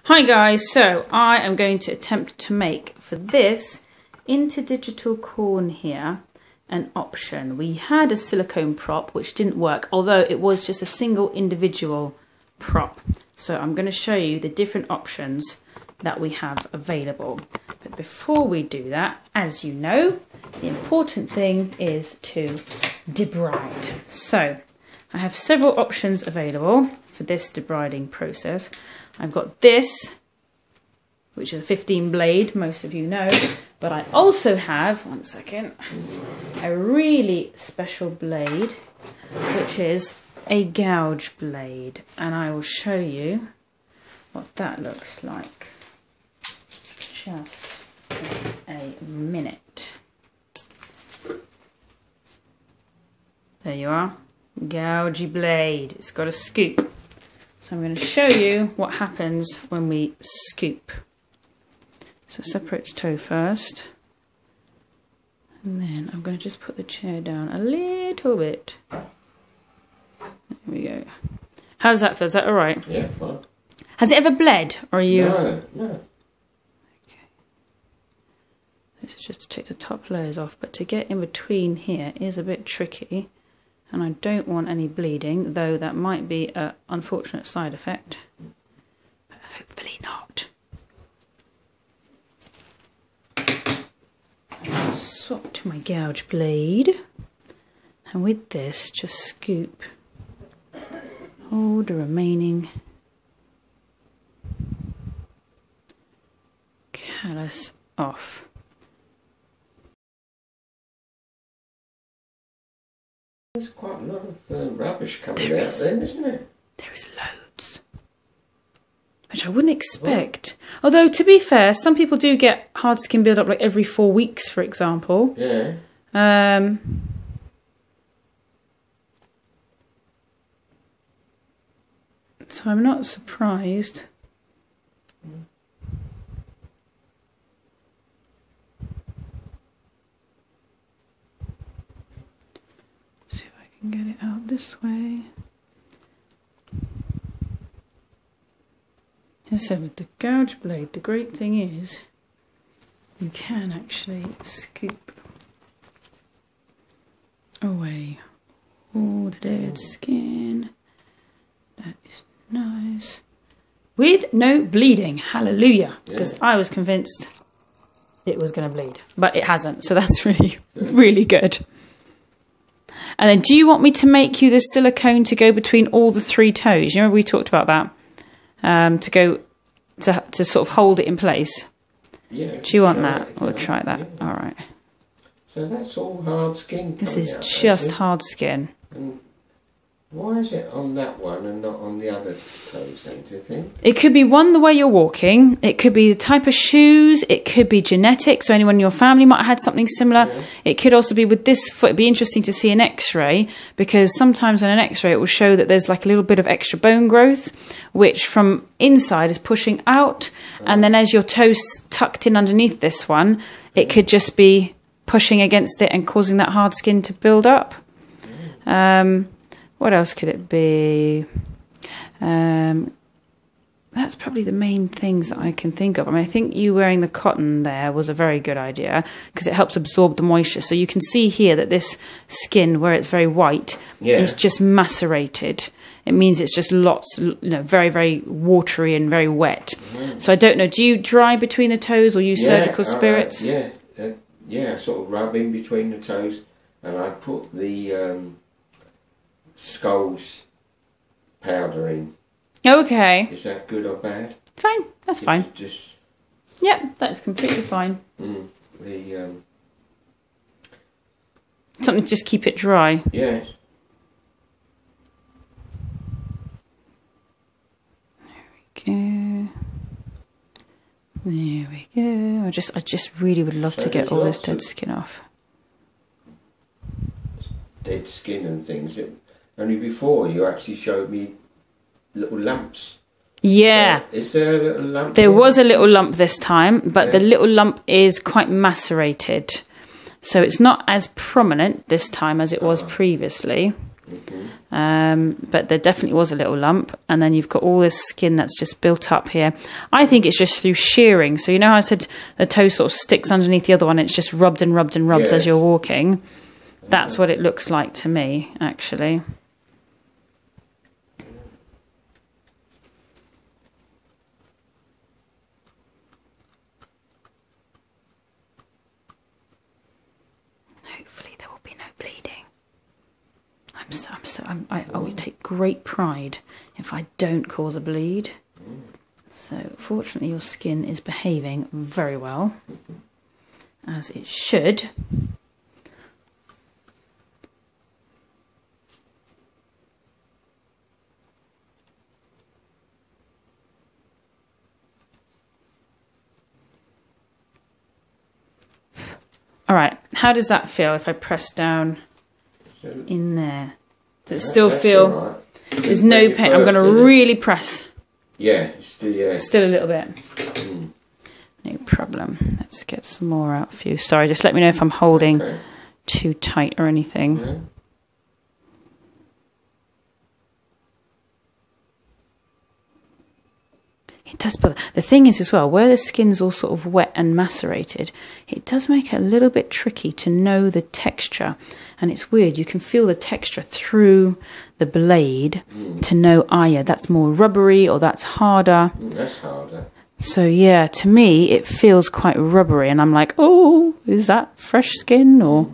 Hi guys, so I am going to attempt to make for this Interdigital corn here an option. We had a silicone prop which didn't work, although it was just a single individual prop. So I'm going to show you the different options that we have available. But before we do that, as you know, the important thing is to debride. So I have several options available for this debriding process. I've got this, which is a 15 blade, most of you know, but I also have, one second, a really special blade, which is a gouge blade, and I will show you what that looks like. Just a minute. There you are, gougey blade. It's got a scoop. So I'm going to show you what happens when we scoop. So separate the toe first. And then I'm going to just put the chair down a little bit. There we go. How does that feel? Is that alright? Yeah, fine. Has it ever bled? Or are you... No. Okay. This is just to take the top layers off, but to get in between here is a bit tricky. And I don't want any bleeding, though that might be an unfortunate side effect. But hopefully not. I'll swap to my gouge blade. And with this, just scoop all the remaining callus off. There's quite a lot of rubbish coming out then, isn't there? There is loads. Which I wouldn't expect. Well, although, to be fair, some people do get hard skin build up like every 4 weeks, for example. Yeah. So I'm not surprised. Get it out this way. And so with the gouge blade, the great thing is you can actually scoop away all the dead skin. That is nice. With no bleeding. Hallelujah. Because I was convinced it was going to bleed. But it hasn't. So that's really, really good. And then, do you want me to make you this silicone to go between all the 3 toes? You remember we talked about that? To sort of hold it in place. Yeah. Do you want that? We'll try that. Yeah. All right. So that's all hard skin. This is just hard skin. And why is it on that one and not on the other toes then, do you think? It could be the way you're walking. It could be the type of shoes. It could be genetic. So anyone in your family might have had something similar. Yeah. It could also be with this foot. It'd be interesting to see an x-ray, because sometimes on an x-ray it will show that there's like a little bit of extra bone growth, which from inside is pushing out. Oh. And then as your toes tucked in underneath this one, it could just be pushing against it and causing that hard skin to build up. What else could it be? That's probably the main things that I can think of. I mean, I think you wearing the cotton there was a very good idea because it helps absorb the moisture. So you can see here that this skin, where it's very white, is just macerated. It means it's just lots, very, very watery and very wet. Mm. So I don't know, do you dry between the toes or use surgical spirits? Yeah, sort of rub in between the toes, and I put the skulls powder in. Okay. Is that good or bad? Fine, that's fine. Just. Yeah, that's completely fine. Something to just keep it dry. Yes. There we go. There we go. I just really would love to get all this dead skin off. Dead skin and things. Only before you actually showed me little lumps. Yeah. So is there a little lump? There was a little lump this time, but the little lump is quite macerated. So it's not as prominent this time as it was previously. But there definitely was a little lump, and then you've got all this skin that's just built up here. I think it's just through shearing. So you know how I said the toe sort of sticks underneath the other one, and it's just rubbed and rubbed and rubbed as you're walking? That's what it looks like to me, actually. Hopefully there will be no bleeding. I always take great pride if I don't cause a bleed. So fortunately your skin is behaving very well, as it should. All right, how does that feel if I press down in there? Does it still feel... Right. There's no pain. I'm going to really press. Yeah, still, Still a little bit. No problem. Let's get some more out for you. Sorry, just let me know if I'm holding too tight or anything. Yeah. It does bother. The thing is as well, where the skin's all sort of wet and macerated, it does make it a little bit tricky to know the texture. And it's weird, you can feel the texture through the blade to know, yeah, that's more rubbery or that's harder. That's harder. So yeah, to me, it feels quite rubbery. And I'm like, oh, is that fresh skin or...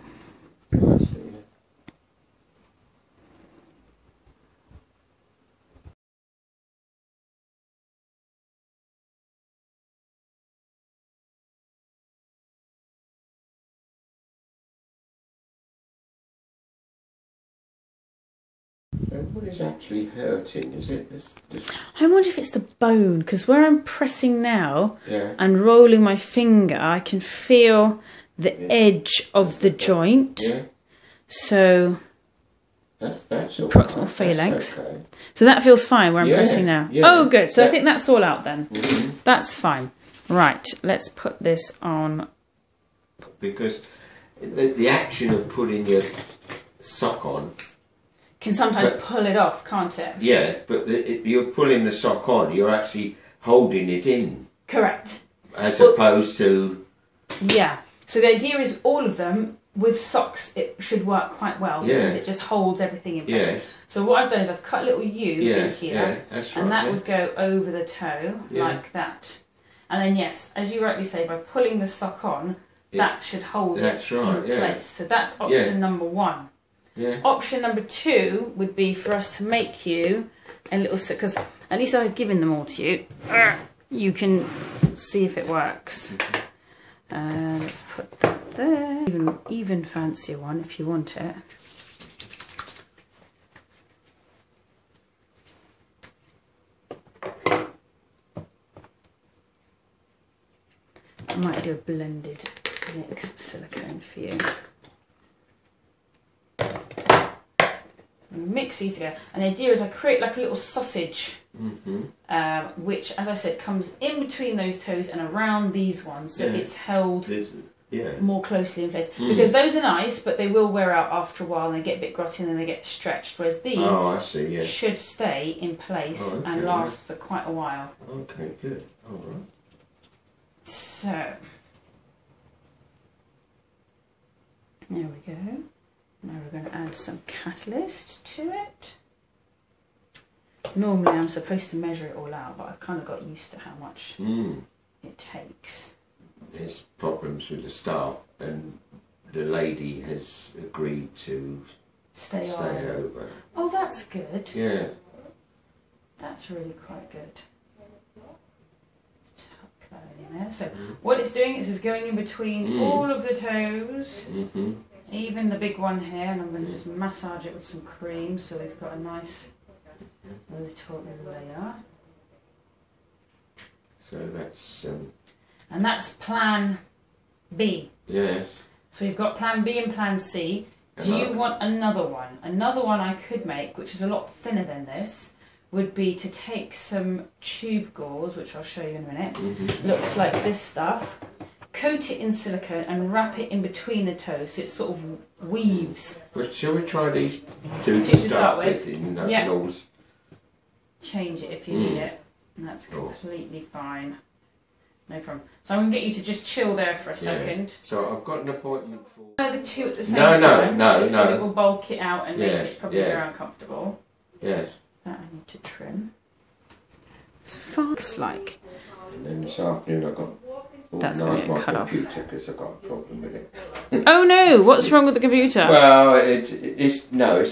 What is actually hurting? Is it this? I wonder if it's the bone, because where I'm pressing now and rolling my finger, I can feel the edge of the joint. Yeah. So that's proximal phalanx. Okay. So that feels fine where I'm pressing now. Yeah. Oh, good. So I think that's all out then. That's fine. Right. Let's put this on. Because the action of putting your sock on can sometimes pull it off, can't it? Yeah, but you're pulling the sock on, you're actually holding it in. Correct. As opposed to... Yeah. So the idea is all of them, with socks, it should work quite well because it just holds everything in place. Yes. So what I've done is I've cut a little U in here, that's right, and that would go over the toe, like that. And then, yes, as you rightly say, by pulling the sock on, that should hold it in place. So that's option number one. Yeah. Option number two would be for us to make you a little, because at least I've given them all to you. You can see if it works. Let's put that there. Even fancier one if you want it. I might do a blended mix silicone for you. Mix these together, and the idea is I create like a little sausage, which, as I said, comes in between those toes and around these ones, so it's held more closely in place. Because those are nice, but they will wear out after a while, and they get a bit grotty and then they get stretched. Whereas these should stay in place and last for quite a while. Okay, good. All right. So there we go. Now we're going to add some catalyst to it. Normally I'm supposed to measure it all out, but I've kind of got used to how much it takes. There's problems with the staff, and the lady has agreed to stay over. Oh, that's good. Yeah. That's really quite good. Tuck that in there. So what it's doing is going in between all of the toes. Even the big one here, and I'm going to just massage it with some cream so we've got a nice little layer. So that's... and that's plan B. Yes. So we've got plan B and plan C. Do you want another one? Another one I could make, which is a lot thinner than this, would be to take some tube gauze, which I'll show you in a minute. Looks like this stuff. coat it in silicone and wrap it in between the toes so it sort of weaves. Well, shall we try these two To start with? Yeah. Change it if you need it. And that's completely fine. No problem. So I'm going to get you to just chill there for a second. So I've got an appointment for... The two at the same time. No. Just because it will bulk it out and make it probably very uncomfortable. Yes. That I need to trim. It's fine. Looks like. And then this afternoon I got... That's going to get cut off. Because I've got a problem with it. Oh no! What's wrong with the computer? Well, it's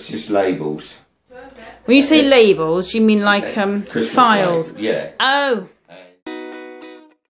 just labels. When you say labels, you mean like files? Yeah. Oh.